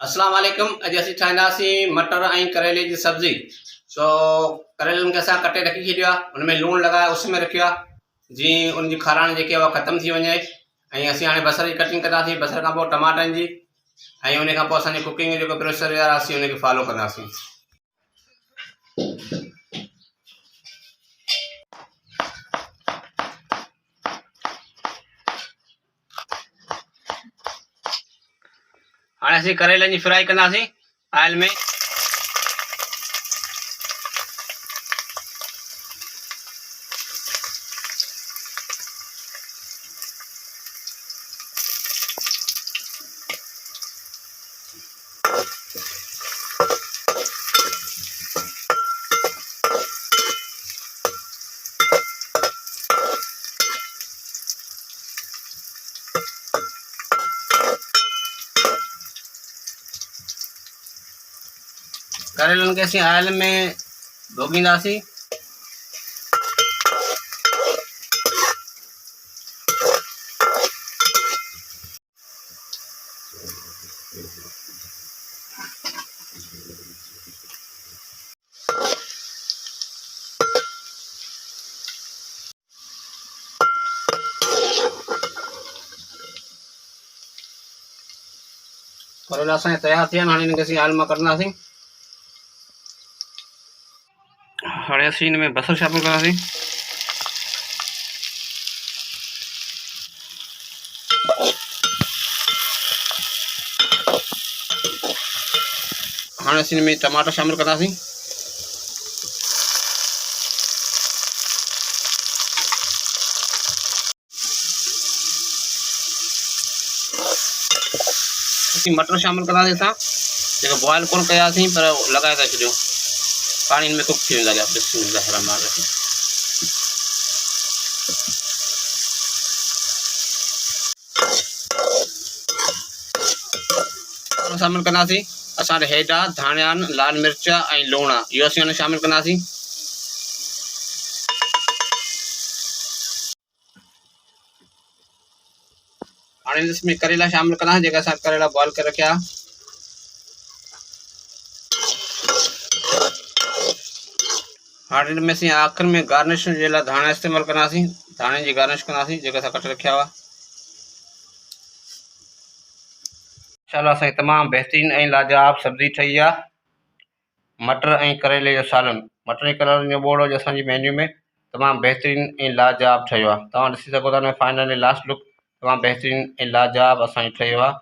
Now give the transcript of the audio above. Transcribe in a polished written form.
अस्सलाम वालेकुम। अॼु असीं ठाहींदासीं मटर ऐं करेले जी सब्ज़ी। सो करेलनि खे असां कटे रखी छॾियो आहे, हुन में लूणु लॻाए उस में रखियो आहे जीअं उनजी खाराइण जेकी आहे उहा ख़तमु थी वञे। ऐं असीं हाणे बसर जी कटिंग कंदासीं, बसर खां पोइ टमाटनि जी, ऐं उन खां पोइ असांजी कुकिंग जो जेको प्रोसेस आहे असीं उनखे फॉलो कंदासीं। हाणे असीं करेलनि जी फ्राई कंदासीं ऑयल में। करेलनि खे असीं ऑयल में भोॻींदासीं। करेला असांजा तयार थिया आहिनि। हाणे हिनखे असीं ऑयल मां कढंदासीं। हाणे असीं हिन में बसर शामिल कंदासीं। हाणे असीं हिन में टमाटर शामिल कंदासीं। असीं मटर शामिल कंदासीं। असां जेको बॉयल कोन कयासीं पर लॻाए था छॾियूं, पाणी हिन में कुक थी वेंदा। शामिल कंदासीं असां हेॾा धाणिया, लाल मिर्च ऐं लूणु आहे, इहो असीं हुन शामिल कंदासीं। हाणे इसमें करेला शामिल कंदासीं जेका असां करेला बॉयल करे रखिया। हाणे हिन में असीं आख़िर में गार्निश जे लाइ धाणा इस्तेमालु कंदासीं। धाणे जी गार्निश कंदासीं जेका असां कटे रखिया हुआ। इंशाल्लाह असांजी तमामु बहितरीनु ऐं लाजवाब सब्ज़ी ठही आहे, मटर ऐं करेले जो सालन। मटर ऐं करेले जो बोड़ो जो असांजी मेन्यू में तमामु बहितरीनु ऐं लाजवाब ठहियो आहे। तव्हां ॾिसी सघो था हुन में फाइनल लास्ट लुक तमामु बहितरीनु ऐं लाजवाब असांजो ठहियो आहे।